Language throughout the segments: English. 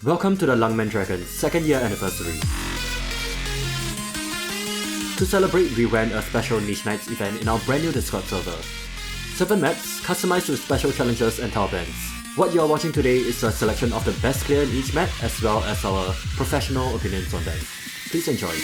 Welcome to the Lungmen Dragon's second year anniversary. To celebrate, we ran a special Niche Nights event in our brand new Discord server. 7 maps, customized with special challenges and tile bands. What you are watching today is a selection of the best clear in each map as well as our professional opinions on them. Please enjoy.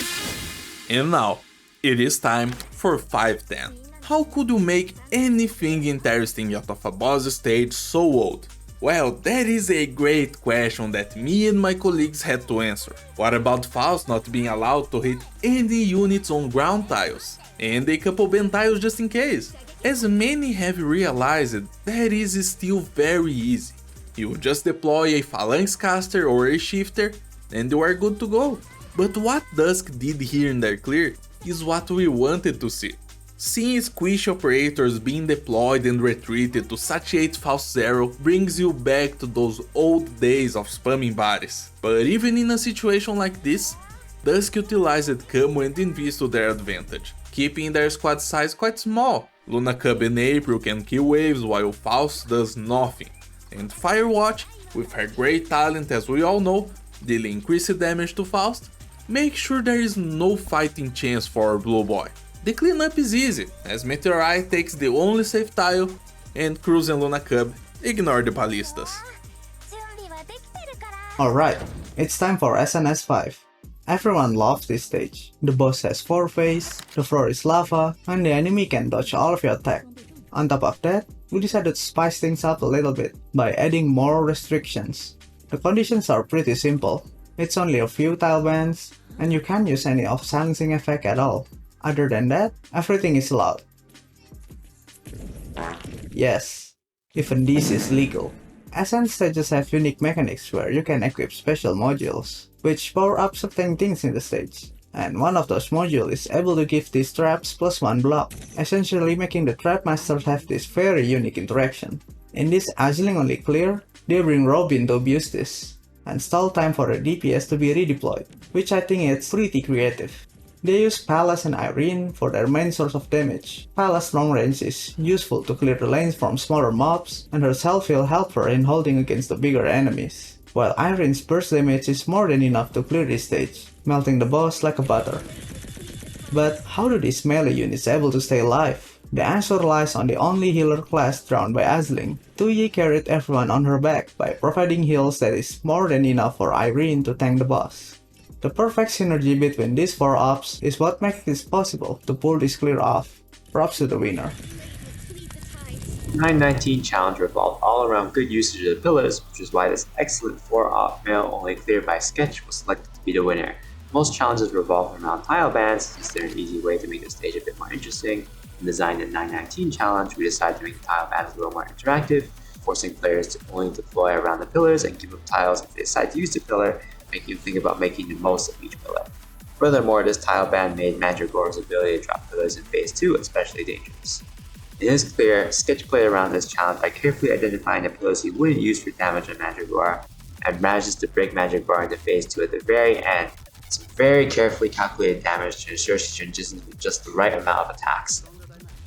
And now, it is time for 510. How could you make anything interesting out of a boss stage so old? Well, that is a great question that me and my colleagues had to answer. What about Faust not being allowed to hit any units on ground tiles? And a couple bend tiles just in case. As many have realized, that is still very easy. You just deploy a phalanx caster or a shifter and you are good to go. But what Dusk did here in their clear is what we wanted to see. Seeing squish operators being deployed and retreated to satiate Faust Zero brings you back to those old days of spamming bodies. But even in a situation like this, Dusk utilized Camo and Invis to their advantage, keeping their squad size quite small. Luna Cub and April can kill waves while Faust does nothing. And Firewatch, with her great talent as we all know, dealing increased damage to Faust, make sure there is no fighting chance for our blue boy. The cleanup is easy, as Meteorite takes the only safe tile, and Cruz and Luna Cub ignore the ballistas. Alright, it's time for SNS5. Everyone loves this stage. The boss has 4 phases, the floor is lava, and the enemy can dodge all of your attack. On top of that, we decided to spice things up a little bit by adding more restrictions. The conditions are pretty simple. It's only a few tile bans, and you can't use any of silencing effect at all. Other than that, everything is allowed. Yes, even this is legal. SN stages have unique mechanics where you can equip special modules, which power up certain things in the stage. And one of those modules is able to give these traps +1 block, essentially making the trap masters have this very unique interaction. In this Azling only clear, they bring Robin to abuse this, and stall time for the DPS to be redeployed, which I think is pretty creative. They use Palace and Irene for their main source of damage. Palace long range is useful to clear the lanes from smaller mobs, and her self-heal helps her in holding against the bigger enemies. While Irene's burst damage is more than enough to clear this stage, melting the boss like a butter. But how do these melee units able to stay alive? The answer lies on the only healer class drawn by Azling. Tuyi carried everyone on her back by providing heals that is more than enough for Irene to tank the boss. The perfect synergy between these 4 ops is what makes this possible to pull this clear off. Props to the winner. 919 challenge revolved all around good usage of the pillars, which is why this excellent 4-op male only cleared by Sketch was selected to be the winner. Most challenges revolve around tile bans, since they're an easy way to make the stage a bit more interesting. In designing the 919 challenge, we decided to make the tile bans a little more interactive, forcing players to only deploy around the pillars and give up tiles if they decide to use the pillar, making you think about making the most of each pillar. Furthermore, this tile ban made Mandragora's ability to drop pillars in phase 2 especially dangerous. In his clear, Sketch played around this challenge by carefully identifying the pillars he wouldn't use for damage on Mandragora, and manages to break Mandragora into phase 2 at the very end. Some very carefully calculated damage to ensure she transitions with just the right amount of attacks.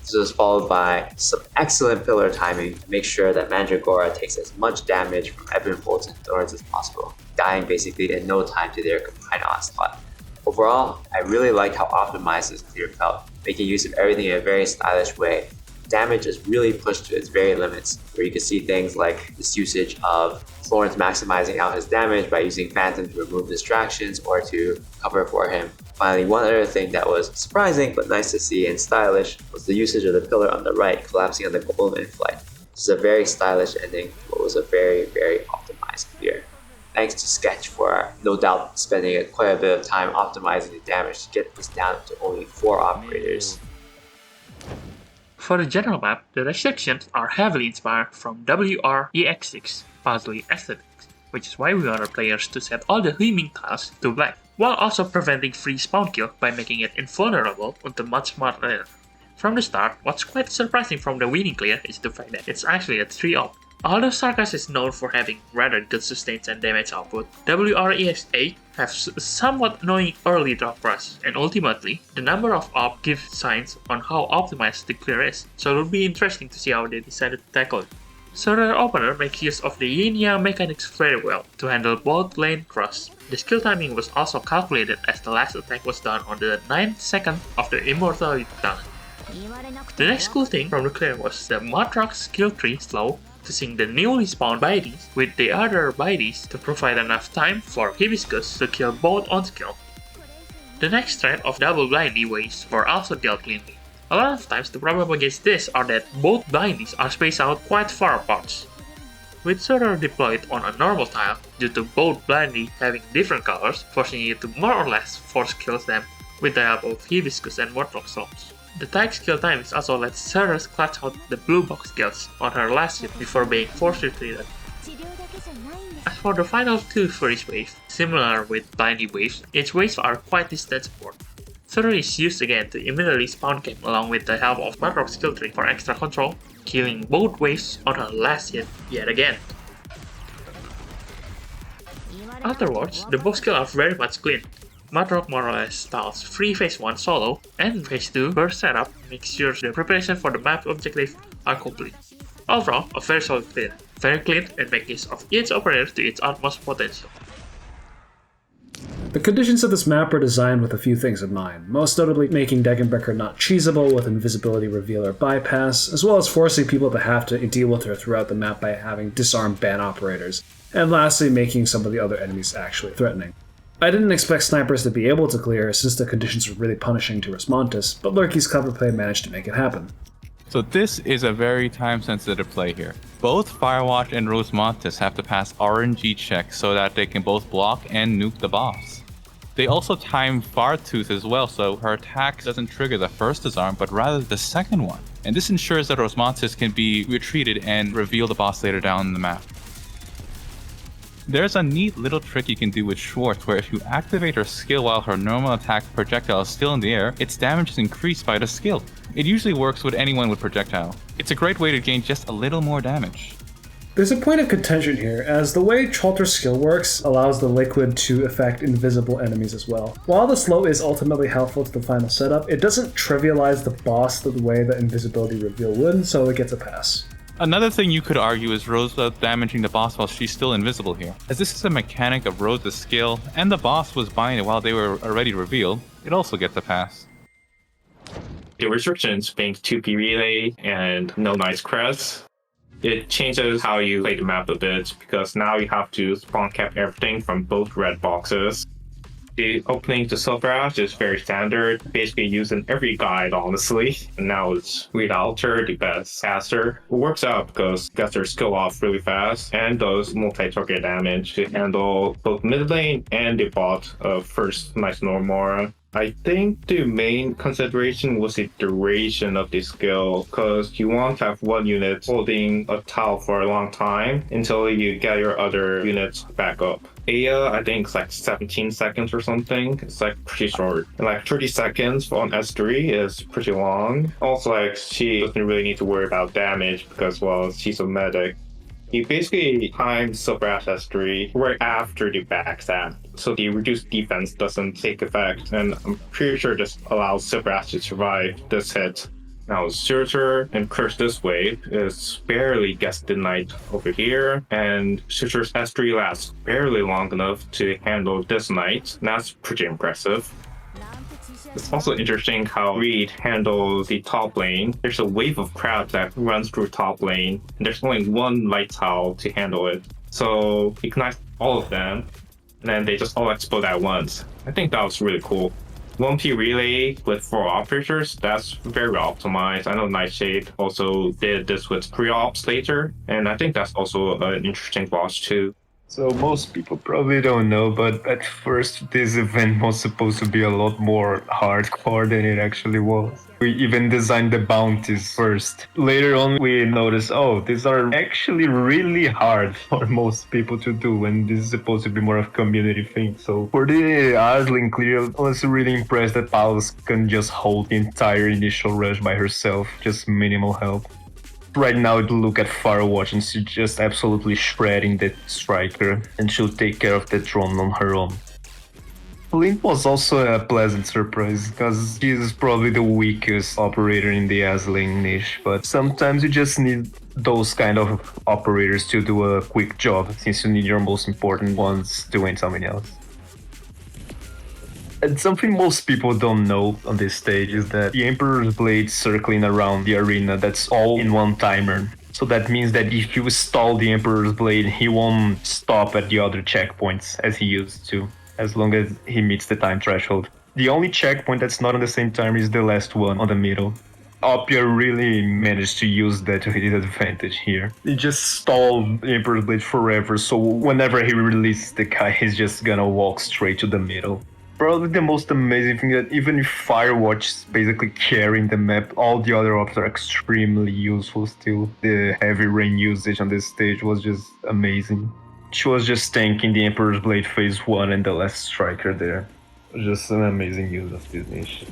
This was followed by some excellent pillar timing to make sure that Mandragora takes as much damage from Ebon Bolts and Thorns as possible, dying basically in no time to their combined onslaught. Overall, I really liked how optimized this clear felt, making use of everything in a very stylish way. Damage is really pushed to its very limits, where you can see things like this usage of Florence maximizing out his damage by using Phantom to remove distractions or to cover for him. Finally, one other thing that was surprising but nice to see and stylish was the usage of the pillar on the right collapsing on the golem in flight. This is a very stylish ending, but was a very optimized clear. Thanks to Sketch for no doubt spending quite a bit of time optimizing the damage to get this down to only 4 operators. For the general map, the restrictions are heavily inspired from WREX6 puzzly aesthetics, which is why we want our players to set all the Huiming tiles to black, while also preventing free spawn kill by making it invulnerable until much later. From the start, what's quite surprising from the winning clear is the fact that it's actually a 3-op. Although Sarkaz is known for having rather good sustains and damage output, WREX8 have somewhat annoying early drop rush, and ultimately, the number of op give signs on how optimized the clear is, so it'll be interesting to see how they decided to tackle it. So their opener makes use of the yin-yang mechanics very well to handle both lane cross. The skill timing was also calculated as the last attack was done on the 9th second of the immortality talent. The next cool thing from the clear was the Maozon skill tree slow to sync the newly spawned biddies with the other biddies to provide enough time for Hibiscus to kill both on skill. The next threat of double blindy waves were also dealt cleanly. A lot of times the problem against this are that both blindies are spaced out quite far apart. With Surtur deployed on a normal tile, due to both blindy having different colors, forcing you to more or less force kills them with the help of Hibiscus and Warthog Souls. The tight skill timings also let Surtur clutch out the blue box kills on her last hit before being force retreated. As for the final two for each wave, similar with blindy waves, each waves are quite distant apart. Surtur is used again to immediately spawn camp along with the help of Maozon skill tree for extra control, killing both waves on her last hit yet again. Afterwards, the both skills are very much clean. Maozon more or less styles free phase 1 solo, and phase 2 burst setup makes sure the preparation for the map objective are complete. Overall, a very solid clean, very clean and make use of each operator to its utmost potential. The conditions of this map are designed with a few things in mind, most notably making Degenbrecher not cheesable with invisibility reveal or bypass, as well as forcing people to have to deal with her throughout the map by having disarmed ban operators, and lastly making some of the other enemies actually threatening. I didn't expect snipers to be able to clear since the conditions were really punishing to Rosmontis, but Lurky's clever play managed to make it happen. So this is a very time-sensitive play here. Both Firewatch and Rosmontis have to pass RNG checks so that they can both block and nuke the boss. They also time Fartooth as well, so her attack doesn't trigger the first disarm, but rather the second one. And this ensures that Rosmontis can be retreated and reveal the boss later down in the map. There's a neat little trick you can do with Schwartz where if you activate her skill while her normal attack projectile is still in the air, its damage is increased by the skill. It usually works with anyone with projectile. It's a great way to gain just a little more damage. There's a point of contention here, as the way Chalter's skill works allows the liquid to affect invisible enemies as well. While the slow is ultimately helpful to the final setup, it doesn't trivialize the boss the way that invisibility reveal would, so it gets a pass. Another thing you could argue is Rosa damaging the boss while she's still invisible here. As this is a mechanic of Rosa's skill, and the boss was buying it while they were already revealed, it also gets a pass. The restrictions being 2P relay and no nice crest, it changes how you play the map a bit because now you have to spawn cap everything from both red boxes. The opening to Silverash is very standard, basically used in every guide honestly. And now it's Read Alter, the best caster. It works out because it gets their skill off really fast and does multi-target damage to handle both mid lane and the bot of first Nice Normora. I think the main consideration was the duration of the skill, because you want to have one unit holding a tile for a long time until you get your other units back up. Aya, I think it's like 17 seconds or something. It's like pretty short. And like 30 seconds on S3 is pretty long. Also, like she doesn't really need to worry about damage because, well, she's a medic. You basically time Silverash S3 right after the backstab, so the reduced defense doesn't take effect, and I'm pretty sure this allows Silverash to survive this hit. Now Surtur and Curse this wave is barely gets denied over here, and Surtur's S3 lasts barely long enough to handle this knight. That's pretty impressive. It's also interesting how Reed handles the top lane. There's a wave of crowds that runs through top lane, and there's only one light tile to handle it. So he connects all of them, and then they just all explode at once. I think that was really cool. 1P relay with 4 operators, that's very optimized. I know Nightshade also did this with pre-ops later, and I think that's also an interesting boss too. So most people probably don't know, but at first this event was supposed to be a lot more hardcore than it actually was. We even designed the bounties first. Later on we noticed, oh, these are actually really hard for most people to do, and this is supposed to be more of a community thing. So for the Arsling clear, I was really impressed that Paulus can just hold the entire initial rush by herself, just minimal help. Right now, look at Firewatch, and she's just absolutely shredding that striker, and she'll take care of that drone on her own. Flint was also a pleasant surprise, because he's probably the weakest operator in the Azling niche, but sometimes you just need those kind of operators to do a quick job, since you need your most important ones doing something else. And something most people don't know on this stage is that the Emperor's Blade circling around the arena, that's all in one timer. So that means that if you stall the Emperor's Blade, he won't stop at the other checkpoints as he used to, as long as he meets the time threshold. The only checkpoint that's not on the same timer is the last one on the middle. Opya really managed to use that to his advantage here. He just stalled the Emperor's Blade forever, so whenever he releases the guy, he's just gonna walk straight to the middle. Probably the most amazing thing that even if Firewatch is basically carrying the map, all the other ops are extremely useful still. The heavy rain usage on this stage was just amazing. She was just tanking the Emperor's Blade phase 1 and the last striker there. Just an amazing use of this niche.